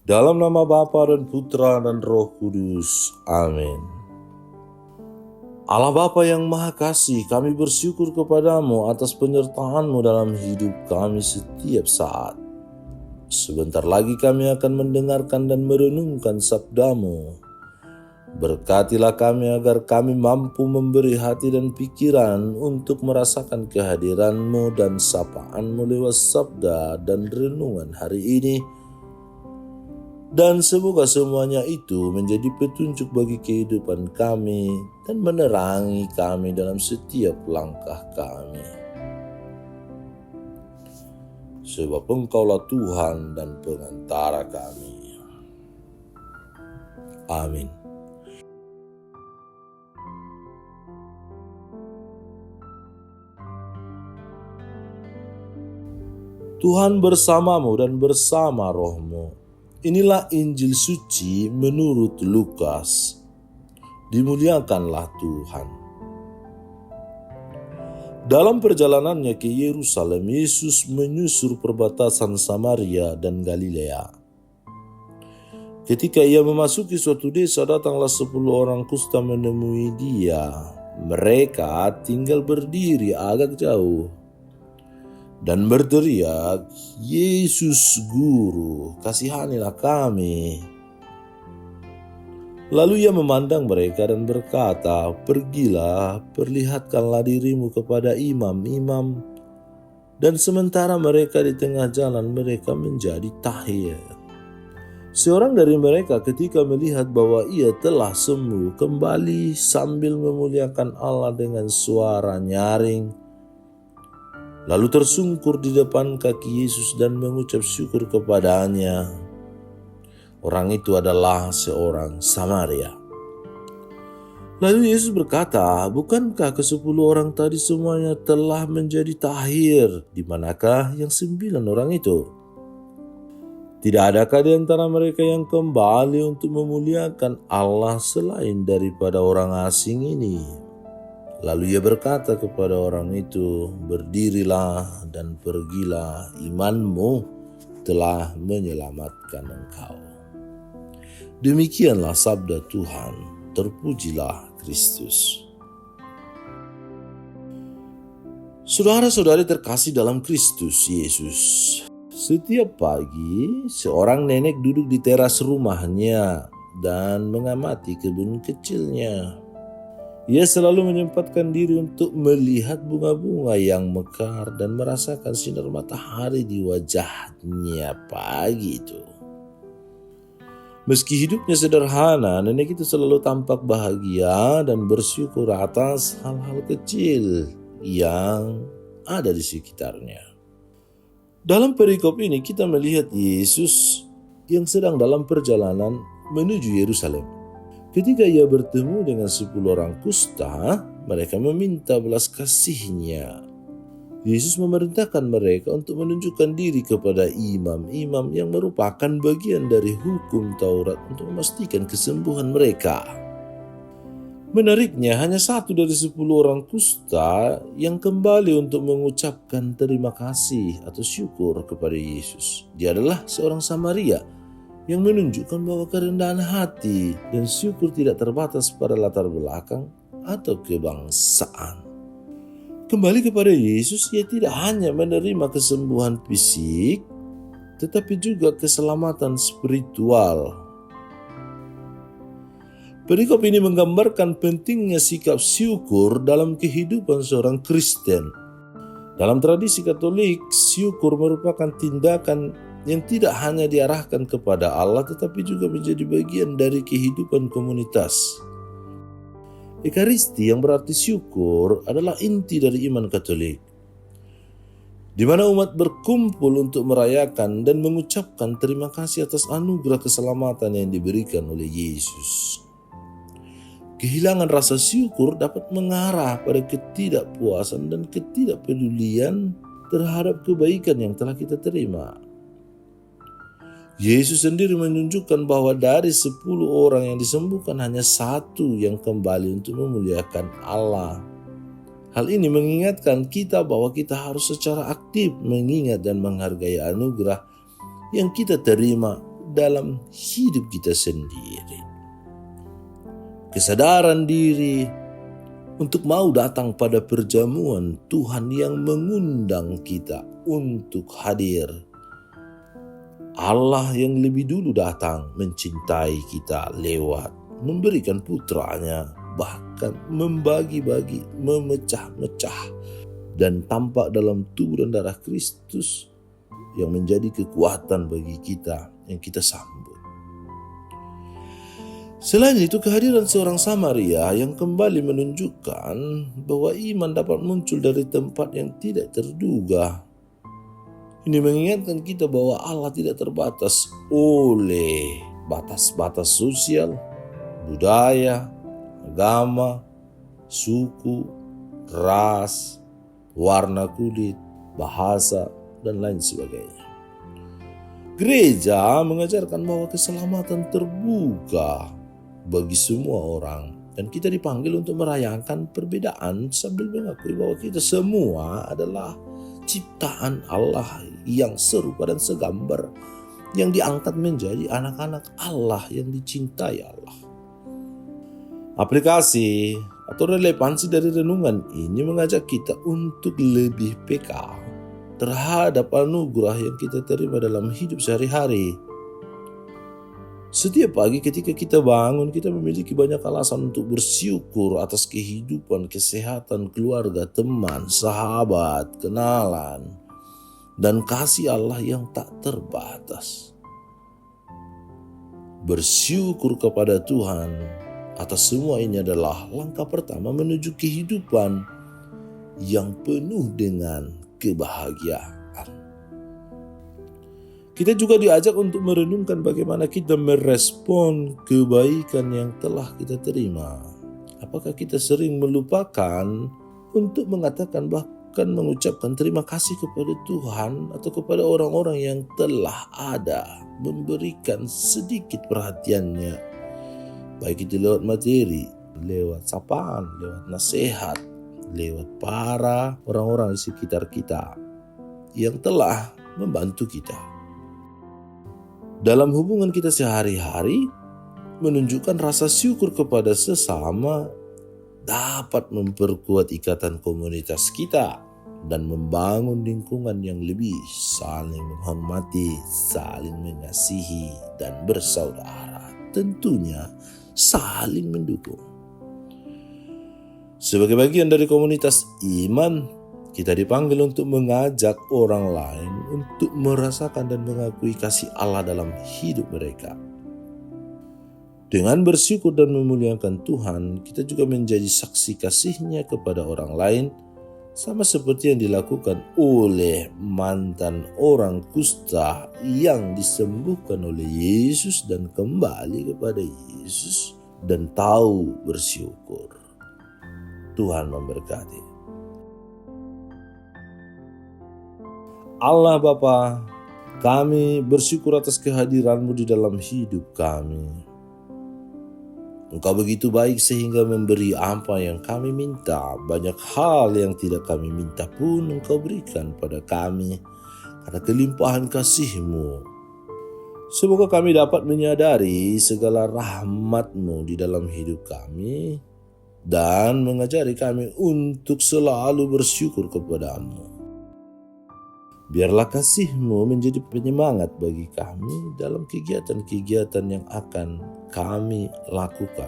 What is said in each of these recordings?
Dalam nama Bapa dan Putra dan Roh Kudus. Amin. Allah Bapa yang Maha Kasih, kami bersyukur kepadamu atas penyertaan-Mu dalam hidup kami setiap saat. Sebentar lagi kami akan mendengarkan dan merenungkan sabda-Mu. Berkatilah kami agar kami mampu memberi hati dan pikiran untuk merasakan kehadiran-Mu dan sapaan-Mu lewat sabda dan renungan hari ini. Dan semoga semuanya itu menjadi petunjuk bagi kehidupan kami dan menerangi kami dalam setiap langkah kami. Sebab Engkaulah Tuhan dan pengantara kami. Amin. Tuhan bersamamu dan bersama rohmu. Inilah Injil suci menurut Lukas. Dimuliakanlah Tuhan. Dalam perjalanannya ke Yerusalem, Yesus menyusur perbatasan Samaria dan Galilea. Ketika ia memasuki suatu desa, datanglah 10 orang kusta menemui dia. Mereka tinggal berdiri agak jauh dan berteriak, "Yesus Guru, kasihanilah kami." Lalu ia memandang mereka dan berkata, "Pergilah, perlihatkanlah dirimu kepada imam-imam." Dan sementara mereka di tengah jalan, mereka menjadi tahir. Seorang dari mereka ketika melihat bahwa ia telah sembuh, kembali sambil memuliakan Allah dengan suara nyaring. Lalu tersungkur di depan kaki Yesus dan mengucap syukur kepadanya. Orang itu adalah seorang Samaria. Lalu Yesus berkata, "Bukankah ke-10 orang tadi semuanya telah menjadi tahir? Di manakah yang 9 orang itu? Tidak adakah di antara mereka yang kembali untuk memuliakan Allah selain daripada orang asing ini?" Lalu ia berkata kepada orang itu, "Berdirilah dan pergilah, imanmu telah menyelamatkan engkau." Demikianlah sabda Tuhan, terpujilah Kristus. Saudara-saudari terkasih dalam Kristus Yesus, setiap pagi seorang nenek duduk di teras rumahnya dan mengamati kebun kecilnya. Ia selalu menyempatkan diri untuk melihat bunga-bunga yang mekar dan merasakan sinar matahari di wajahnya pagi itu. Meski hidupnya sederhana, nenek itu selalu tampak bahagia dan bersyukur atas hal-hal kecil yang ada di sekitarnya. Dalam perikop ini kita melihat Yesus yang sedang dalam perjalanan menuju Yerusalem. Ketika ia bertemu dengan 10 orang kusta, mereka meminta belas kasihnya. Yesus memerintahkan mereka untuk menunjukkan diri kepada imam-imam yang merupakan bagian dari hukum Taurat untuk memastikan kesembuhan mereka. Menariknya, hanya 1 dari 10 orang kusta yang kembali untuk mengucapkan terima kasih atau syukur kepada Yesus. Dia adalah seorang Samaria yang menunjukkan bahwa kerendahan hati dan syukur tidak terbatas pada latar belakang atau kebangsaan. Kembali kepada Yesus, ia tidak hanya menerima kesembuhan fisik, tetapi juga keselamatan spiritual. Perikop ini menggambarkan pentingnya sikap syukur dalam kehidupan seorang Kristen. Dalam tradisi Katolik, syukur merupakan tindakan yang tidak hanya diarahkan kepada Allah tetapi juga menjadi bagian dari kehidupan komunitas. Ekaristi yang berarti syukur adalah inti dari iman Katolik, di mana umat berkumpul untuk merayakan dan mengucapkan terima kasih atas anugerah keselamatan yang diberikan oleh Yesus. Kehilangan rasa syukur dapat mengarah pada ketidakpuasan dan ketidakpedulian terhadap kebaikan yang telah kita terima. Yesus sendiri menunjukkan bahwa dari 10 orang yang disembuhkan hanya 1 yang kembali untuk memuliakan Allah. Hal ini mengingatkan kita bahwa kita harus secara aktif mengingat dan menghargai anugerah yang kita terima dalam hidup kita sendiri. Kesadaran diri untuk mau datang pada perjamuan Tuhan yang mengundang kita untuk hadir. Allah yang lebih dulu datang mencintai kita lewat memberikan putranya, bahkan membagi-bagi, memecah-mecah, dan tampak dalam tubuh dan darah Kristus yang menjadi kekuatan bagi kita yang kita sambut. Selain itu, kehadiran seorang Samaria yang kembali menunjukkan bahwa iman dapat muncul dari tempat yang tidak terduga. Ini mengingatkan kita bahwa Allah tidak terbatas oleh batas-batas sosial, budaya, agama, suku, ras, warna kulit, bahasa, dan lain sebagainya. Gereja mengajarkan bahwa keselamatan terbuka bagi semua orang, dan kita dipanggil untuk merayakan perbedaan sambil mengakui bahwa kita semua adalah ciptaan Allah yang serupa dan segambar, yang diangkat menjadi anak-anak Allah yang dicintai Allah. Aplikasi atau relevansi dari renungan ini mengajak kita untuk lebih peka terhadap anugerah yang kita terima dalam hidup sehari-hari. Setiap pagi ketika kita bangun, kita memiliki banyak alasan untuk bersyukur atas kehidupan, kesehatan, keluarga, teman, sahabat, kenalan, dan kasih Allah yang tak terbatas. Bersyukur kepada Tuhan atas semua ini adalah langkah pertama menuju kehidupan yang penuh dengan kebahagiaan. Kita juga diajak untuk merenungkan bagaimana kita merespon kebaikan yang telah kita terima. Apakah kita sering melupakan untuk mengatakan bahkan mengucapkan terima kasih kepada Tuhan atau kepada orang-orang yang telah ada memberikan sedikit perhatiannya, baik itu lewat materi, lewat sapaan, lewat nasihat, lewat para orang-orang di sekitar kita yang telah membantu kita. Dalam hubungan kita sehari-hari, menunjukkan rasa syukur kepada sesama dapat memperkuat ikatan komunitas kita dan membangun lingkungan yang lebih saling menghormati, saling mengasihi, dan bersaudara. Tentunya saling mendukung. Sebagai bagian dari komunitas iman, kita dipanggil untuk mengajak orang lain untuk merasakan dan mengakui kasih Allah dalam hidup mereka. Dengan bersyukur dan memuliakan Tuhan, kita juga menjadi saksi kasih-Nya kepada orang lain, sama seperti yang dilakukan oleh mantan orang kusta yang disembuhkan oleh Yesus dan kembali kepada Yesus dan tahu bersyukur. Tuhan memberkati. Allah Bapa, kami bersyukur atas kehadiran-Mu di dalam hidup kami. Engkau begitu baik sehingga memberi apa yang kami minta. Banyak hal yang tidak kami minta pun Engkau berikan pada kami karena kelimpahan kasih-Mu. Semoga kami dapat menyadari segala rahmat-Mu di dalam hidup kami dan mengajari kami untuk selalu bersyukur kepada-Mu. Biarlah kasih-Mu menjadi penyemangat bagi kami dalam kegiatan-kegiatan yang akan kami lakukan.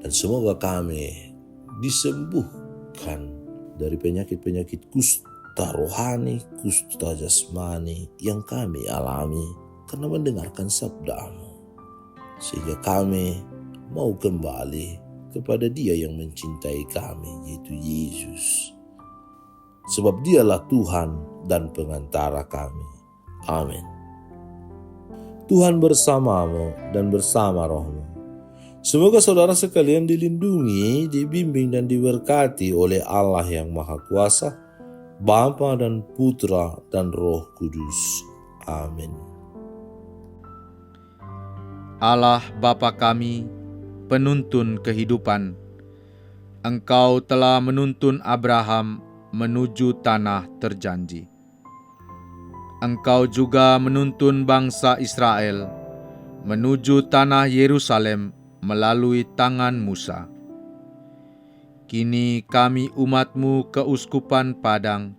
Dan semoga kami disembuhkan dari penyakit-penyakit kusta rohani, kusta jasmani yang kami alami karena mendengarkan sabda-Mu. Sehingga kami mau kembali kepada Dia yang mencintai kami, yaitu Yesus. Sebab Dialah Tuhan dan pengantara kami. Amin. Tuhan bersamamu dan bersama rohmu. Semoga saudara sekalian dilindungi, dibimbing dan diberkati oleh Allah yang Maha Kuasa, Bapa dan Putra dan Roh Kudus. Amin. Allah Bapa kami, penuntun kehidupan, Engkau telah menuntun Abraham menuju tanah terjanji. Engkau juga menuntun bangsa Israel menuju tanah Yerusalem melalui tangan Musa. Kini kami umat-Mu keuskupan Padang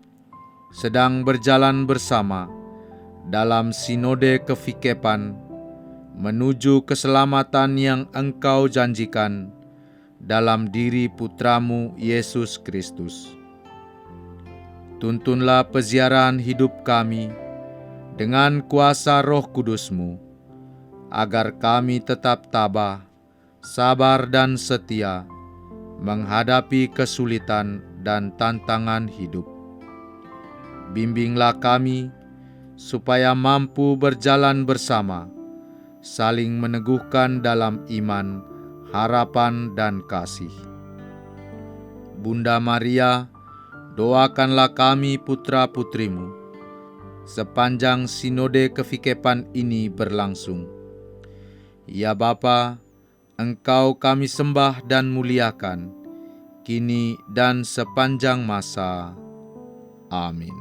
sedang berjalan bersama dalam sinode kefikepan menuju keselamatan yang Engkau janjikan dalam diri Putramu Yesus Kristus. Tuntunlah peziarahan hidup kami dengan kuasa Roh Kudus-Mu, agar kami tetap tabah, sabar dan setia menghadapi kesulitan dan tantangan hidup. Bimbinglah kami supaya mampu berjalan bersama, saling meneguhkan dalam iman, harapan, dan kasih. Bunda Maria, doakanlah kami putra-putrimu sepanjang sinode kefikepan ini berlangsung. Ya Bapa, Engkau kami sembah dan muliakan, kini dan sepanjang masa. Amin.